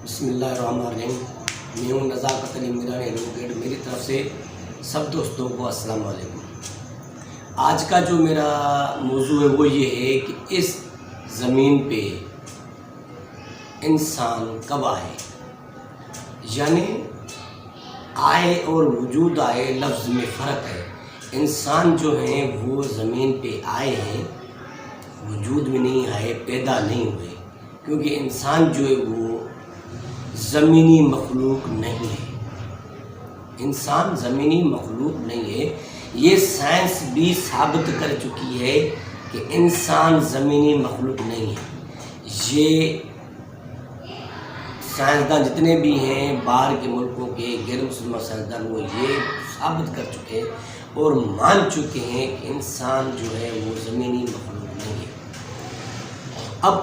بسم اللہ الرحمن الرحیم۔ میں ہوں نزاکت علی میران ایڈوکیٹ۔ میری طرف سے سب دوستوں کو السلام علیکم۔ آج کا جو میرا موضوع ہے وہ یہ ہے کہ اس زمین پہ انسان کب آئے، یعنی آئے اور وجود آئے لفظ میں فرق ہے۔ انسان جو ہیں وہ زمین پہ آئے ہیں، وجود میں نہیں آئے، پیدا نہیں ہوئے، کیونکہ انسان جو ہے وہ زمینی مخلوق نہیں ہے۔ انسان زمینی مخلوق نہیں ہے۔ یہ سائنس بھی ثابت کر چکی ہے کہ انسان زمینی مخلوق نہیں ہے۔ یہ سائنسدان جتنے بھی ہیں باہر کے ملکوں کے غیر مسلمان سائنسدان وہ یہ ثابت کر چکے اور مان چکے ہیں کہ انسان جو ہے وہ زمینی مخلوق نہیں ہے۔ اب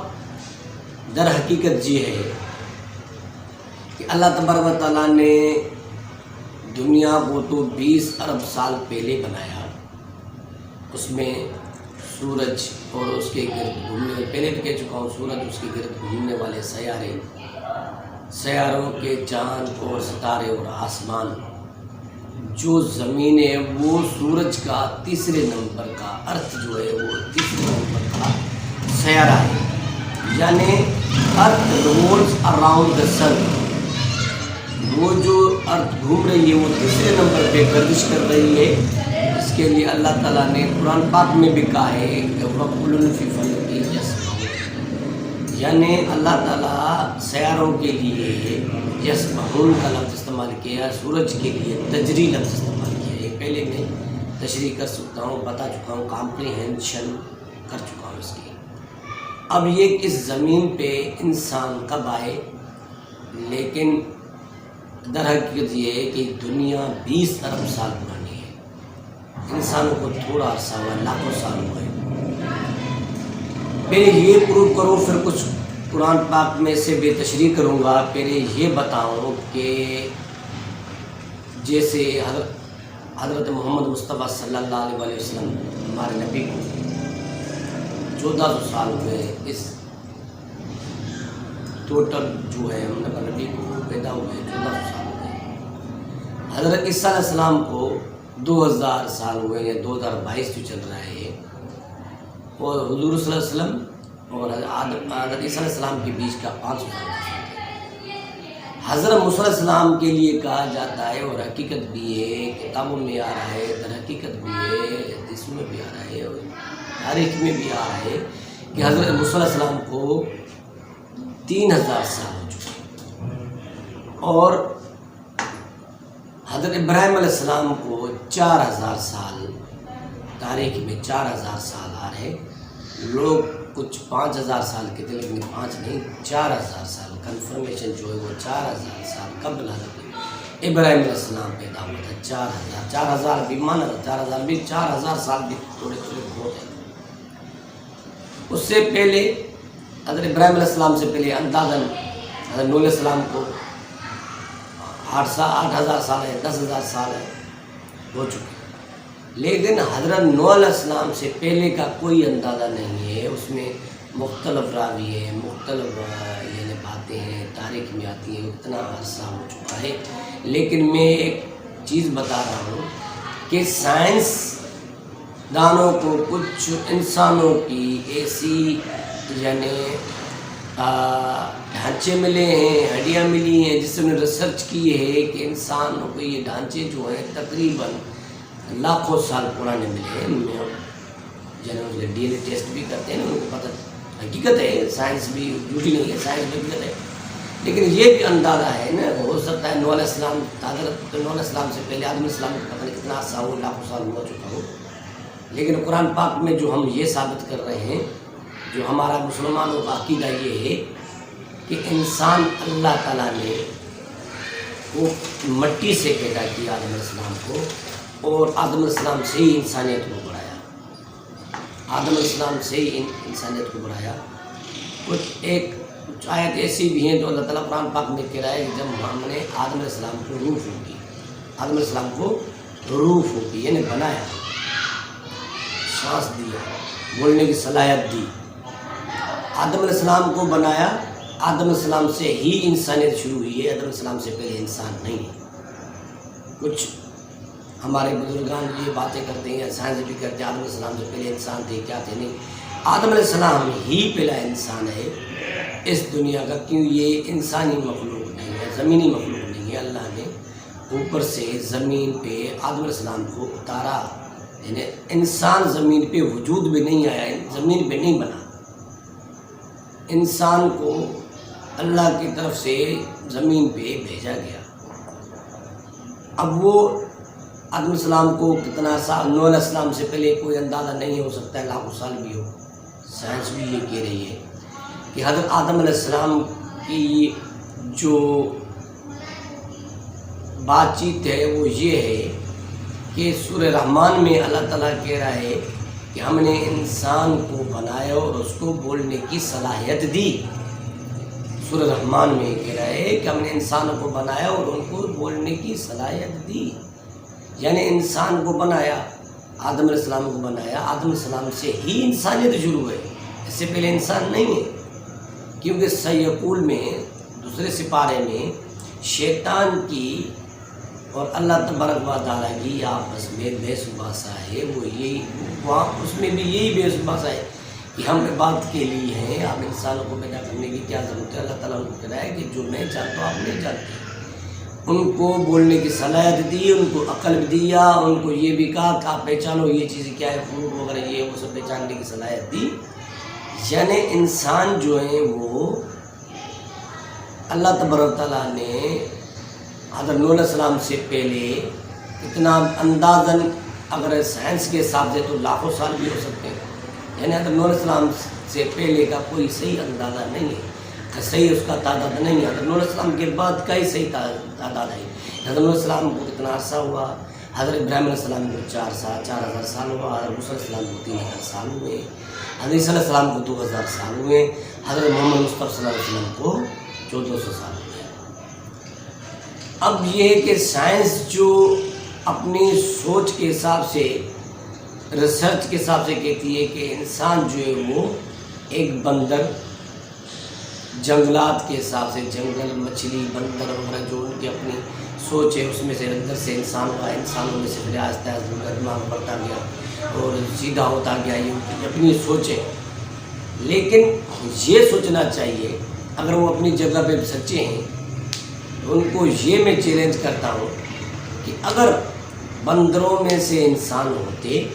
در حقیقت یہ ہے کہ اللہ تبارک و تعالیٰ نے دنیا کو تو 20 ارب سال پہلے بنایا۔ اس میں سورج اور اس کے گرد گھومنے، پہلے بھی کہہ چکا ہوں، سورج اس کے گرد گھومنے والے سیارے، سیاروں کے چاند اور ستارے اور آسمان، جو زمین ہے وہ سورج کا تیسرے نمبر کا، ارتھ جو ہے وہ تیسرے نمبر کا سیارہ ہے، یعنی ارتھ رولز اراؤنڈ دا سن۔ وہ جو ارتھ گھوم رہی ہے وہ تیسرے نمبر پہ گردش کر رہی ہے۔ اس کے لیے اللہ تعالیٰ نے قرآن پاک میں بھی کہا ہے کہ وَكُلٌّ فِي فَلَكٍ يَسْبَحُونَ، یعنی اللہ تعالیٰ سیاروں کے لیے یسبحون کا لفظ استعمال کیا، سورج کے لیے تجری لفظ استعمال کیا ہے۔ پہلے میں تشریح کر سکتا ہوں، بتا چکا ہوں، کمپریہنشن کر چکا ہوں اس کی۔ اب یہ اس زمین پہ انسان کب آئے، لیکن در حقیقت یہ ہے کہ دنیا 20 ارب سال پرانی ہے۔ انسانوں کو تھوڑا عرصہ ہوا، لاکھوں سال ہوئے۔ پہلے یہ پروو کرو، پھر کچھ قرآن پاک میں سے بے تشریح کروں گا۔ پہلے یہ بتاؤں کہ جیسے حضرت محمد مصطفیٰ صلی اللہ علیہ وسلم ہمارے نبی کو 1400 سال ہوئے، اس ٹوٹل جو ہے ہم نبی کو پیدا ہوئے 1400 سال ہوئے۔ حضرت عیسیٰ علیہ السلام کو 2000 سال ہوئے، یا 2022 جو چل رہا ہے، اور حضور صلی اللہ علیہ وسلم اور حضرت عیسیٰ علیہ السلام کے بیچ کا 500 سال ہے۔ حضرت موسیٰ علیہ السلام کے لیے کہا جاتا ہے، اور حقیقت بھی ہے، کتابوں میں آ رہا ہے، در حقیقت بھی ہے، حدیثوں میں بھی آ رہا ہے، اور تاریخ میں بھی آ رہا ہے کہ حضرت موسیٰ علیہ السلام کو 3000 سال ہو چکے، اور حضرت ابراہیم علیہ السلام کو 4000 سال، تاریخ میں 4000 سال آ رہے۔ لوگ کچھ 5000 سال کے تھے، لیکن 5 نہیں، 4000 سال کنفرمیشن جو ہے وہ 4000 سال قبل حضرت ابراہیم علیہ السلام پیدا ہوا تھا۔ 4000 بھی مانا، 4000 بھی، 4000 سال بھی تھوڑے تھوڑے بہت ہیں۔ اس سے پہلے حضرت ابراہیم علیہ السلام سے پہلے اندازاً حضرت نوح علیہ السلام کو 8000 سال ہے، 10000 سال ہے ہو چکے، لیکن حضرت نوح علیہ السلام سے پہلے کا کوئی اندازہ نہیں ہے۔ اس میں مختلف راوی ہیں، مختلف یعنی باتیں ہیں، تاریخ میں آتی ہیں، اتنا عرصہ ہو چکا ہے۔ لیکن میں ایک چیز بتا رہا ہوں کہ سائنس دانوں کو کچھ انسانوں کی ایسی یعنی ڈھانچے ملے ہیں، ہڈیاں ملی ہیں، جس سے انہوں نے ریسرچ کی ہے کہ انسانوں کو یہ ڈھانچے جو ہیں تقریباً لاکھوں سال پرانے ملے ہیں۔ یعنی ڈی این اے ٹیسٹ بھی کرتے ہیں، ان کو پتہ حقیقت ہے، سائنس بھی جھوٹی نہیں ہے، سائنس بھی حقیقت ہے، لیکن یہ بھی اندازہ ہے نا، ہو سکتا ہے نوح علیہ السلام، حضرت نوح علیہ السلام سے پہلے آدم علیہ السلام کو پتہ نہیں کتنا عرصہ ہو، لاکھوں سال ہو چکا ہو، لیکن قرآن پاک میں جو ہم یہ ثابت کر رہے ہیں، جو ہمارا مسلمانوں کا عقیدہ یہ ہے کہ انسان اللہ تعالیٰ نے وہ مٹی سے پیدا کیا آدم علیہ السلام کو، اور آدم علیہ السلام سے ہی انسانیت کو بڑھایا، آدم علیہ السلام سے ہی انسانیت کو بڑھایا۔ کچھ آیت ایسی بھی ہیں جو اللہ تعالیٰ قرآن پاک میں کہہ رہا ہے کہ جب ہم نے آدم علیہ السلام کو روح پھونکی، آدم علیہ السلام کو روح پھونکی یعنی بنایا، سانس دیا، بولنے کی صلاحیت دی، آدم علیہ السلام کو بنایا آدم علیہ السلام سے ہی انسانیت شروع ہوئی ہے، آدم علیہ السلام سے پہلے انسان نہیں ہے۔ کچھ ہمارے بزرگان یہ باتیں کرتے ہیں، سائنس بھی کرتے ہیں آدم علیہ السلام سے پہلے انسان تھے، کیا تھے، نہیں، آدم علیہ السلام ہی پہلا انسان ہے اس دنیا کا، کیوں یہ انسانی مخلوق نہیں ہے، زمینی مخلوق نہیں ہے۔ اللہ نے اوپر سے زمین پہ آدم علیہ السلام کو اتارا، یعنی انسان زمین پہ وجود بھی نہیں آیا، زمین پہ نہیں بنا، انسان کو اللہ کی طرف سے زمین پہ بھیجا گیا۔ اب وہ آدم علیہ السلام کو کتنا سال، نوح علیہ السلام سے پہلے کوئی اندازہ نہیں ہو سکتا ہے، لاکھوں سال بھی ہو۔ سائنس بھی یہ کہہ رہی ہے کہ حضرت آدم علیہ السلام کی جو بات چیت ہے وہ یہ ہے کہ سورہ رحمان میں اللہ تعالیٰ کہہ رہا ہے کہ ہم نے انسان کو بنایا اور اس کو بولنے کی صلاحیت دی۔ سورہ رحمان میں کہہ رہا ہے کہ ہم نے انسانوں کو بنایا اور ان کو بولنے کی صلاحیت دی، یعنی انسان کو بنایا، آدم علیہ السلام کو بنایا، آدم علیہ السلام سے ہی انسانیت شروع ہے، اس سے پہلے انسان نہیں ہے۔ کیونکہ سیقول میں دوسرے سپارے میں شیطان کی اور اللہ تبارک و تعالیٰ کی آپس میں بحث مباحثہ ہے، وہ یہی وہاں اس میں بھی یہی بحث مباحثہ ہے کہ ہم عبادت کے لیے ہیں، آپ انسانوں کو پیدا کرنے کی کیا ضرورت ہے۔ اللہ تعالیٰ ان کو کہہ رہا ہے کہ جو میں چاہتا ہوں آپ نہیں جانتے۔ ان کو بولنے کی صلاحیت دی، ان کو عقل بھی دیا، ان کو یہ بھی کہا کہ آپ پہچانو یہ چیزیں کیا ہے، فروٹ وغیرہ یہ وہ سب پہچاننے کی صلاحیت دی۔ یعنی انسان جو ہے وہ اللہ تبارک و تعالیٰ نے حضرت نوح علیہ السلام سے پہلے اتنا اندازاً اگر سائنس کے حساب سے تو لاکھوں سال بھی ہو سکتے ہیں، یعنی حضرت نوح علیہ السلام سے پہلے کا کوئی صحیح اندازہ نہیں ہے، صحیح اس کا تعداد نہیں ہے۔ حضرت نوح علیہ السلام کے بعد کا ہی صحیح تعداد ہے۔ حضرت نوح علیہ السلام کو کتنا عرصہ ہوا، حضرت ابراہیم علیہ السلام کو 4,000 سال ہوا، حضرت موسیٰ علیہ السلام کو 3,000 سال ہوئے، حضرت عیسیٰ علیہ السلام کو 2,000 سال ہوئے، حضرت محمد مصطفیٰ صلی اللہ علیہ وسلم کو 1,400 سال ہوئے۔ اب یہ ہے کہ سائنس جو اپنی سوچ کے حساب سے، ریسرچ کے حساب سے کہتی ہے کہ انسان جو ہے وہ ایک بندر، جنگلات کے حساب سے جنگل، مچھلی، بندر وغیرہ جو ان کی اپنی سوچ ہے اس میں سے اندر سے انسان ہوا، انسانوں میں سے پھر آہستہ آہستہ ان کا دماغ بڑھتا گیا اور سیدھا ہوتا گیا، یہ ان کی اپنی سوچ ہے۔ لیکن یہ سوچنا چاہیے اگر وہ اپنی جگہ پہ سچے ہیں تو ان کو یہ میں چیلنج کرتا ہوں کہ اگر بندروں میں سے انسان ہوتے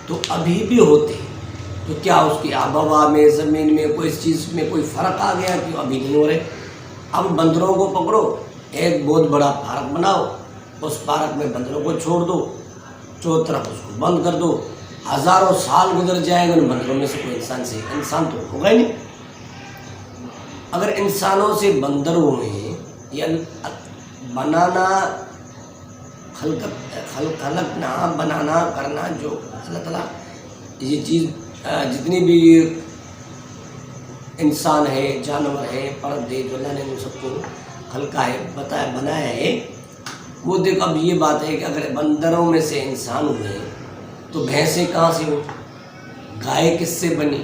تو ابھی بھی ہوتے تو کیا اس کی آب و ہوا میں، زمین میں کوئی اس چیز میں کوئی فرق آ گیا کہ ابھی نہیں ہو رہے؟ اب بندروں کو پکڑو، ایک بہت بڑا پارک بناؤ، اس پارک میں بندروں کو چھوڑ دو، چاروں طرف اس کو بند کر دو، ہزاروں سال گزر جائے گا، ان بندروں میں سے کوئی انسان تو ہوگا ہی نہیں۔ اگر انسانوں سے بندر ہوئے ہیں، یا بنانا، خلقنا، بنانا کرنا، جو اللہ تعالیٰ یہ چیز جتنی بھی انسان ہے، جانور ہے، پرندے، جو اللہ نے ان سب کو خلقہ ہے، بنایا ہے، وہ دیکھ اب یہ بات ہے کہ اگر بندروں میں سے انسان ہوئے تو بھینسیں کہاں سے ہوئی، گائے کس سے بنی،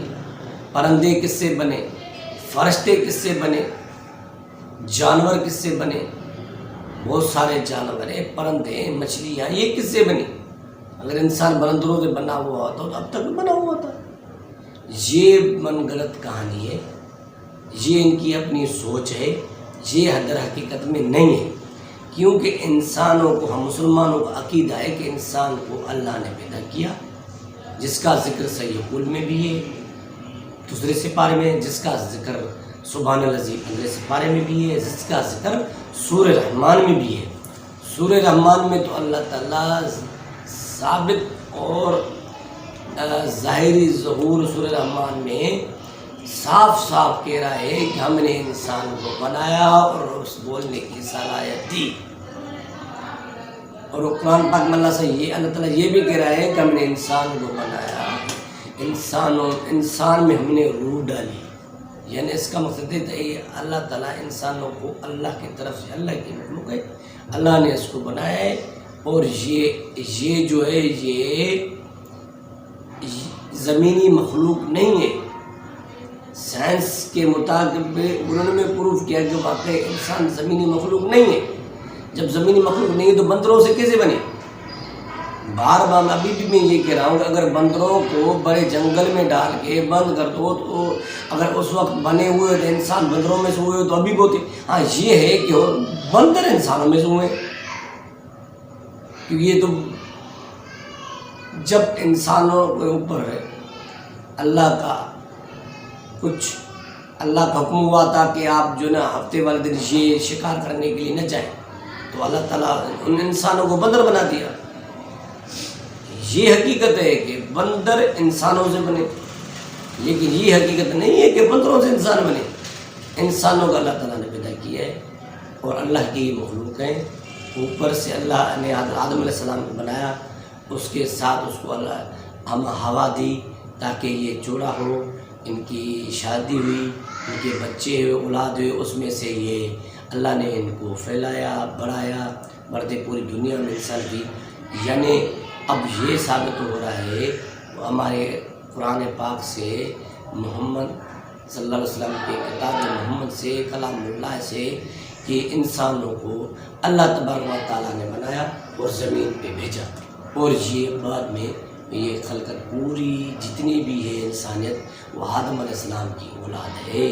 پرندے کس سے بنے، فرشتے کس سے بنے، جانور کس سے بنے، بہت سارے جانور ہیں، پرندے، مچھلیاں، یہ کس سے بنی؟ اگر انسان بندروں سے بنا ہوا ہوتا تو اب تک بنا ہوا تھا۔ یہ من گڑت کہانی ہے، یہ ان کی اپنی سوچ ہے، یہ در حقیقت میں نہیں ہے، کیونکہ انسانوں کو، ہم مسلمانوں کا عقیدہ ہے کہ انسان کو اللہ نے پیدا کیا، جس کا ذکر سیقول میں بھی ہے، دوسرے سپارے میں، جس کا ذکر سبحان الذی پہلے سپارے میں بھی ہے، جس کا ذکر سورہ رحمان میں بھی ہے۔ سورہ رحمان میں تو اللہ تعالیٰ ثابت اور ظاہری ظہور سورہ رحمان میں صاف صاف کہہ رہا ہے کہ ہم نے انسان کو بنایا اور اس بولنے کی صلاحیت دی، اور قرآن پاک میں اللہ تعالیٰ یہ بھی کہہ رہا ہے کہ ہم نے انسان کو بنایا، انسان میں ہم نے روح ڈالی، یعنی اس کا مقصد ہے اللہ تعالیٰ انسانوں کو اللہ کی طرف سے، اللہ کی مخلوق ہے، اللہ نے اس کو بنایا ہے، اور یہ جو ہے یہ زمینی مخلوق نہیں ہے۔ سائنس کے مطابق انہوں نے پروف کیا کہ واقعی انسان زمینی مخلوق نہیں ہے. جب زمینی مخلوق نہیں ہے تو بندروں سے کیسے بنے؟ بار بار ابھی بھی میں یہ کہہ رہا ہوں کہ اگر بندروں کو بڑے جنگل میں ڈال کے بند کر دو تو اگر اس وقت بنے ہوئے تو انسان بندروں میں سے ہوئے تو ابھی بہت. ہاں یہ ہے کہ بندر انسانوں میں سے ہوئے، کیونکہ یہ تو جب انسانوں کے اوپر اللہ کا حکم ہوا تھا کہ آپ جو نا ہفتے والے دن یہ شکار کرنے کے لیے نہ جائیں، تو اللہ تعالیٰ ان انسانوں کو بندر بنا دیا. یہ حقیقت ہے کہ بندر انسانوں سے بنے، لیکن یہ حقیقت نہیں ہے کہ بندروں سے انسان بنے. انسانوں کا اللہ تعالیٰ نے پیدا کیا ہے اور اللہ کی مخلوق ہیں. اوپر سے اللہ نے آدم علیہ السلام کو بنایا، اس کے ساتھ اس کو اللہ ہوا دی تاکہ یہ جوڑا ہو، ان کی شادی ہوئی، ان کے بچے ہوئے، اولاد ہوئے، اس میں سے یہ اللہ نے ان کو پھیلایا، بڑھایا، بڑھتے پوری دنیا میں انسان کی. یعنی اب یہ ثابت ہو رہا ہے ہمارے قرآن پاک سے، محمد صلی اللہ علیہ وسلم کے کتاب محمد سے، کلام اللہ سے، کہ انسانوں کو اللہ تبارک و تعالیٰ نے بنایا اور زمین پہ بھیجا. اور یہ بعد میں یہ خلقت پوری جتنی بھی ہے انسانیت وہ آدم علیہ السلام کی اولاد ہے.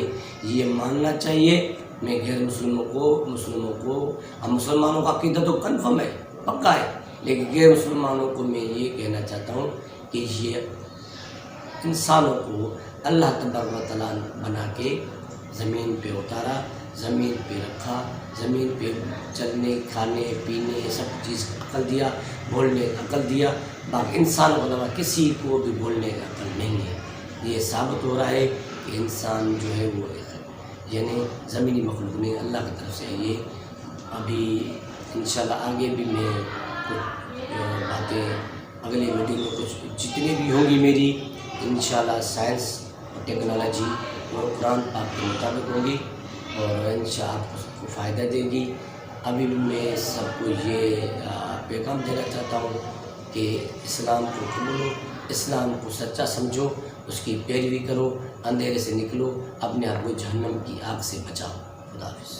یہ ماننا چاہیے. میں غیر مسلموں کو ہم مسلمانوں کا عقیدہ تو کنفرم ہے، پکا ہے، لیکن غیر مسلمانوں کو میں یہ کہنا چاہتا ہوں کہ یہ انسانوں کو اللہ تبارک و تعالیٰ بنا کے زمین پہ اتارا، زمین پہ رکھا، زمین پہ چلنے، کھانے، پینے سب چیز کا عقل دیا، بولنے کا عقل دیا. باقی انسان کو علاوہ کسی کو بھی بولنے کا عقل نہیں ہے. یہ ثابت ہو رہا ہے کہ انسان جو ہے وہ یعنی زمینی مخلوق نہیں، اللہ کی طرف سے. یہ ابھی انشاءاللہ آگے بھی میں کچھ باتیں اگلی ویڈیو میں کچھ جتنی بھی ہوں گی میری انشاءاللہ سائنس اور ٹیکنالوجی اور قرآن پاک کے مطابق ہوگی اور انشاءاللہ آپ کو فائدہ دے گی. ابھی بھی میں سب کو یہ پیغام دینا چاہتا ہوں کہ اسلام کو قبولو، اسلام کو سچا سمجھو، اس کی پیروی کرو، اندھیرے سے نکلو، اپنے آپ کو جہنم کی آگ سے بچاؤ. خدا حافظ.